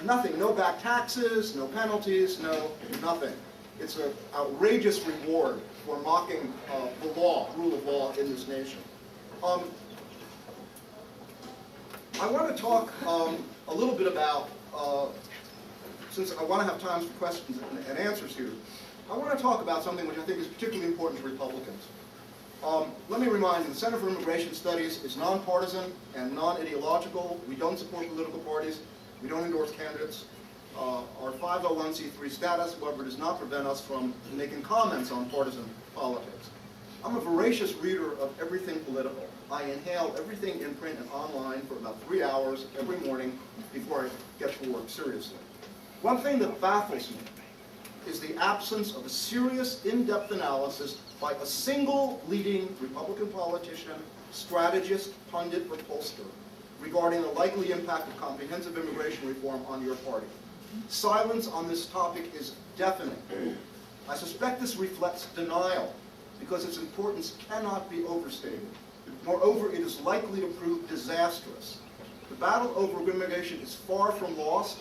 nothing, no back taxes, no penalties, no nothing. It's an outrageous reward for mocking the law, rule of law in this nation. I want to talk a little bit about, since I want to have time for questions and answers here, I want to talk about something which I think is particularly important to Republicans. Let me remind you, the Center for Immigration Studies is nonpartisan and non-ideological. We don't support political parties. We don't endorse candidates. Our 501c3 status, however, does not prevent us from making comments on partisan politics. I'm a voracious reader of everything political. I inhale everything in print and online for about 3 hours every morning before I get to work, seriously. One thing that baffles me is the absence of a serious, in-depth analysis by a single leading Republican politician, strategist, pundit, or pollster regarding the likely impact of comprehensive immigration reform on your party. Silence on this topic is deafening. I suspect this reflects denial because its importance cannot be overstated. Moreover, it is likely to prove disastrous. The battle over immigration is far from lost,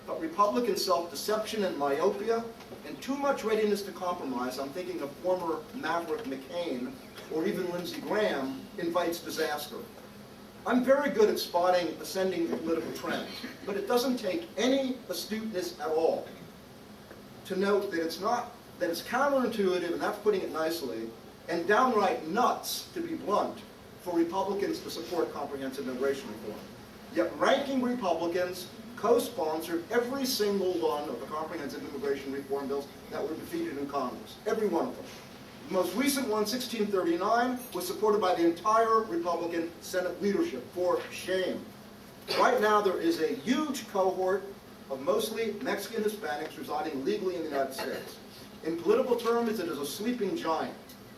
but Republican self-deception and myopia and too much readiness to compromise, I'm thinking of former Maverick McCain or even Lindsey Graham, invites disaster. I'm very good at spotting ascending political trends, but it doesn't take any astuteness at all to note that it's counterintuitive, and that's putting it nicely, and downright nuts, to be blunt, for Republicans to support comprehensive immigration reform. Yet ranking Republicans co-sponsored every single one of the comprehensive immigration reform bills that were defeated in Congress, every one of them. The most recent one, 1639, was supported by the entire Republican Senate leadership, for shame. Right now there is a huge cohort of mostly Mexican Hispanics residing legally in the United States. In political terms, it is a sleeping giant.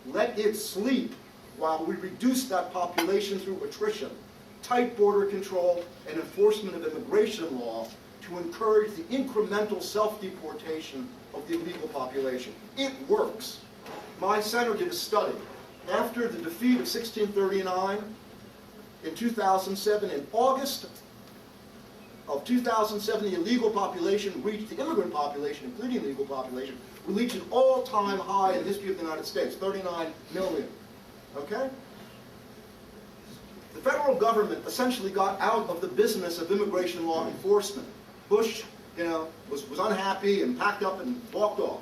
Let it sleep while we reduce that population through attrition, tight border control, and enforcement of immigration law to encourage the incremental self-deportation of the illegal population. It works. My center did a study. After the defeat of 1639 in 2007, in August of 2007, the illegal population reached, the immigrant population, including the legal population, reached an all-time high in the history of the United States, 39 million. Okay? The federal government essentially got out of the business of immigration law enforcement. Bush, was unhappy and packed up and walked off.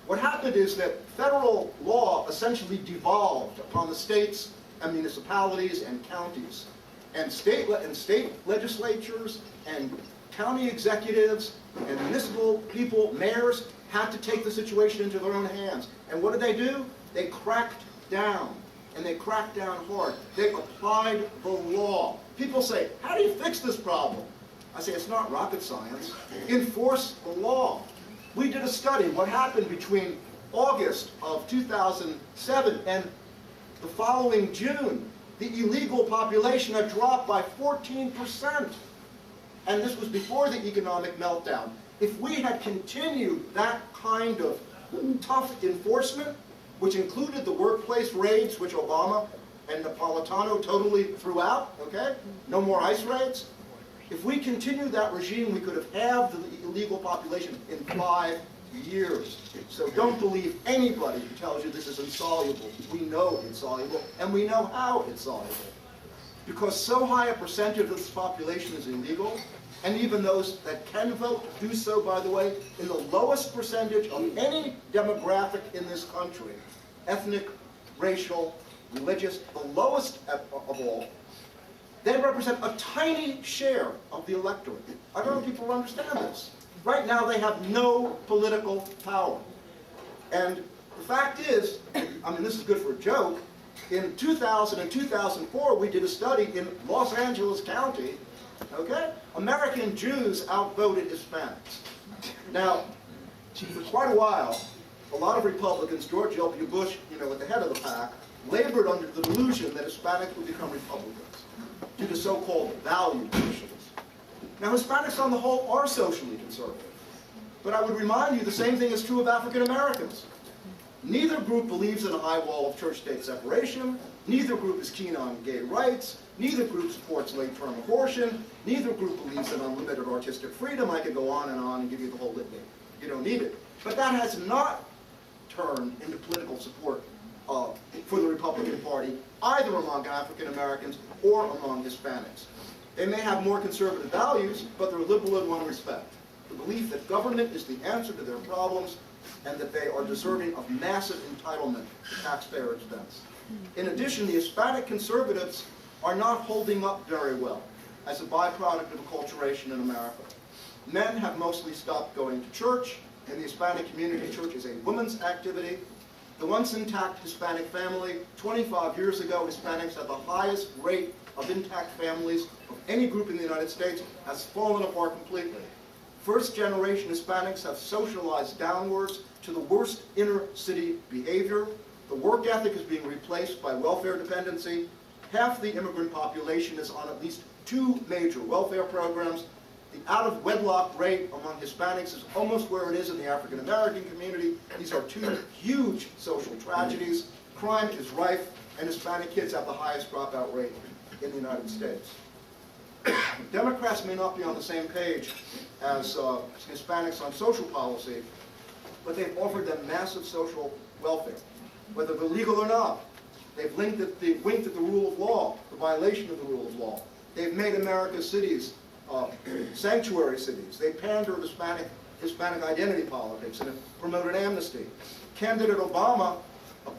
What happened is that federal law essentially devolved upon the states and municipalities and counties. And state legislatures and county executives and municipal people, mayors, had to take the situation into their own hands. And what did they do? They cracked down. And they cracked down hard. They applied the law. People say, how do you fix this problem? I say, it's not rocket science. Enforce the law. We did a study. What happened between August of 2007 and the following June? The illegal population had dropped by 14%. And this was before the economic meltdown. If we had continued that kind of tough enforcement, which included the workplace raids, which Obama and Napolitano totally threw out, okay? No more ICE raids. If we continued that regime, we could have halved the illegal population in 5 years. So don't believe anybody who tells you this is insoluble. We know it's soluble, and we know how it's soluble. Because so high a percentage of this population is illegal, and even those that can vote do so, by the way, in the lowest percentage of any demographic in this country, ethnic, racial, religious, the lowest of all, they represent a tiny share of the electorate. I don't know if people understand this. Right now they have no political power. And the fact is, I mean, this is good for a joke, in 2000 and 2004 we did a study in Los Angeles County. Okay? American Jews outvoted Hispanics. Now, for quite a while, a lot of Republicans, George W. Bush, at the head of the pack, labored under the delusion that Hispanics would become Republicans due to so-called value issues. Now, Hispanics on the whole are socially conservative. But I would remind you the same thing is true of African Americans. Neither group believes in a high wall of church-state separation. Neither group is keen on gay rights. Neither group supports late-term abortion. Neither group believes in unlimited artistic freedom. I could go on and give you the whole litany. You don't need it. But that has not turned into political support for the Republican Party, either among African Americans or among Hispanics. They may have more conservative values, but they're liberal in one respect: the belief that government is the answer to their problems and that they are deserving of massive entitlement to taxpayer expense. In addition, the Hispanic conservatives are not holding up very well as a byproduct of acculturation in America. Men have mostly stopped going to church. In the Hispanic community, church is a women's activity. The once intact Hispanic family, 25 years ago, Hispanics had the highest rate of intact families of any group in the United States, has fallen apart completely. First-generation Hispanics have socialized downwards to the worst inner-city behavior. The work ethic is being replaced by welfare dependency. Half the immigrant population is on at least 2 major welfare programs. The out-of-wedlock rate among Hispanics is almost where it is in the African-American community. These are 2 huge social tragedies. Crime is rife, and Hispanic kids have the highest dropout rate in the United States. Democrats may not be on the same page as Hispanics on social policy, but they've offered them massive social welfare, whether they're legal or not. They've winked at the rule of law, the violation of the rule of law. They've made America's cities sanctuary cities. They pander to Hispanic identity politics and have promoted amnesty. Candidate Obama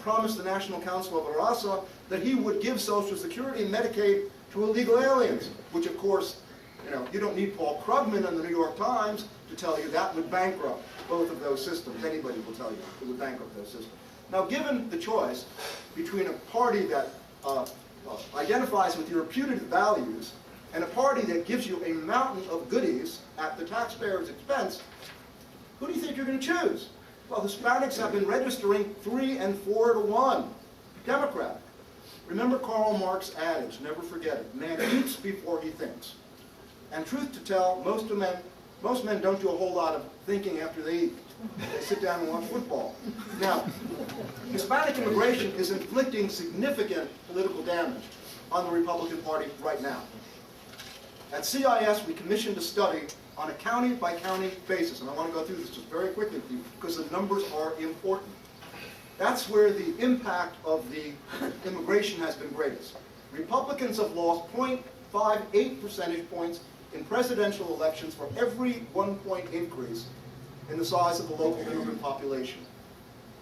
promised the National Council of Arasa that he would give Social Security and Medicaid to illegal aliens, which of course, you don't need Paul Krugman in the New York Times to tell you that would bankrupt both of those systems. Anybody will tell you it would bankrupt those systems. Now, given the choice between a party that identifies with your putative values and a party that gives you a mountain of goodies at the taxpayer's expense, who do you think you're going to choose? Well, Hispanics have been registering 3 and 4 to 1 Democrat. Remember Karl Marx's adage, never forget it: man eats before he thinks. And truth to tell, most men don't do a whole lot of thinking after they eat. They sit down and watch football. Now, Hispanic immigration is inflicting significant political damage on the Republican Party right now. At CIS, we commissioned a study on a county-by-county basis, and I want to go through this just very quickly with you because the numbers are important. That's where the impact of the immigration has been greatest. Republicans have lost 0.58 percentage points in presidential elections for every 1-point increase in the size of the local immigrant population.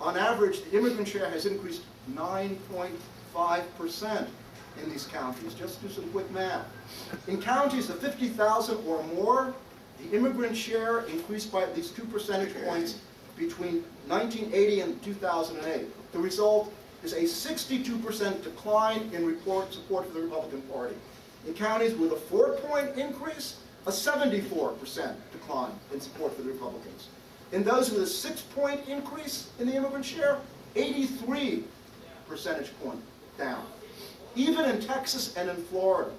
On average, the immigrant share has increased 9.5% in these counties. Just do some quick math. In counties of 50,000 or more, the immigrant share increased by at least 2 percentage points between 1980 and 2008. The result is a 62% decline in support for the Republican Party. In counties with a 4-point increase, a 74% decline in support for the Republicans. In those with a 6-point increase in the immigrant share, 83 percentage point down. Even in Texas and in Florida,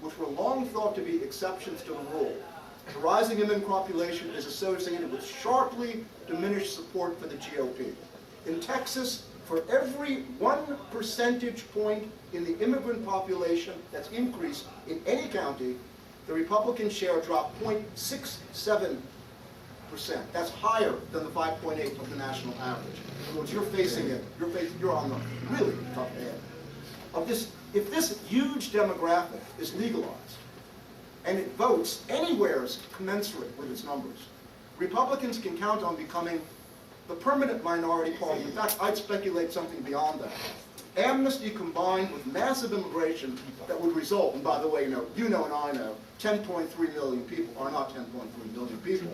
which were long thought to be exceptions to the rule, the rising immigrant population is associated with sharply diminished support for the GOP. In Texas, for every 1 percentage point in the immigrant population that's increased in any county, the Republican share dropped 0.67%. That's higher than the 5.8 of the national average. In other words, you're on the really tough end. If this huge demographic is legalized, and it votes anywhere commensurate with its numbers, Republicans can count on becoming the permanent minority party. In fact, I'd speculate something beyond that. Amnesty combined with massive immigration that would result, and by the way, you know and I know, 10.3 million people are not 10.3 million people.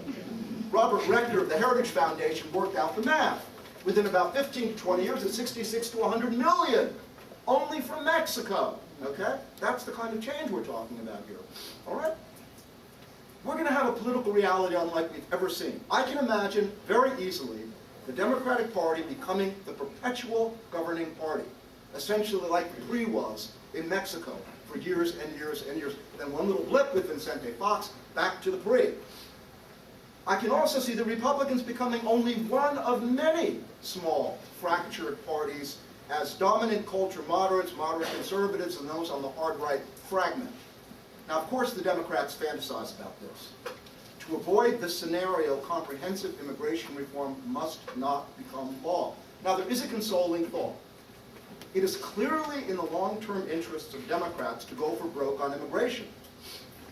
Robert Rector of the Heritage Foundation worked out the math. Within about 15 to 20 years, it's 66 to 100 million, only from Mexico. Okay? That's the kind of change we're talking about here. All right? We're going to have a political reality unlike we've ever seen. I can imagine very easily the Democratic Party becoming the perpetual governing party, essentially like the PRI was in Mexico for years and years and years. Then one little blip with Vicente Fox, back to the PRI. I can also see the Republicans becoming only one of many small, fractured parties as dominant culture moderates, moderate conservatives, and those on the hard right fragment. Now, of course, the Democrats fantasize about this. To avoid this scenario, comprehensive immigration reform must not become law. Now, there is a consoling thought. It is clearly in the long-term interests of Democrats to go for broke on immigration.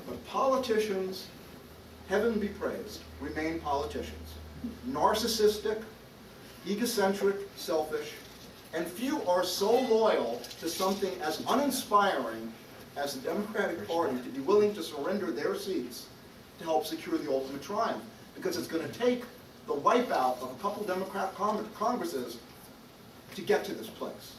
But politicians, heaven be praised, remain politicians. Narcissistic, egocentric, selfish, and few are so loyal to something as uninspiring as the Democratic Party to be willing to surrender their seats to help secure the ultimate triumph, because it's going to take the wipeout of a couple Democrat Congresses to get to this place.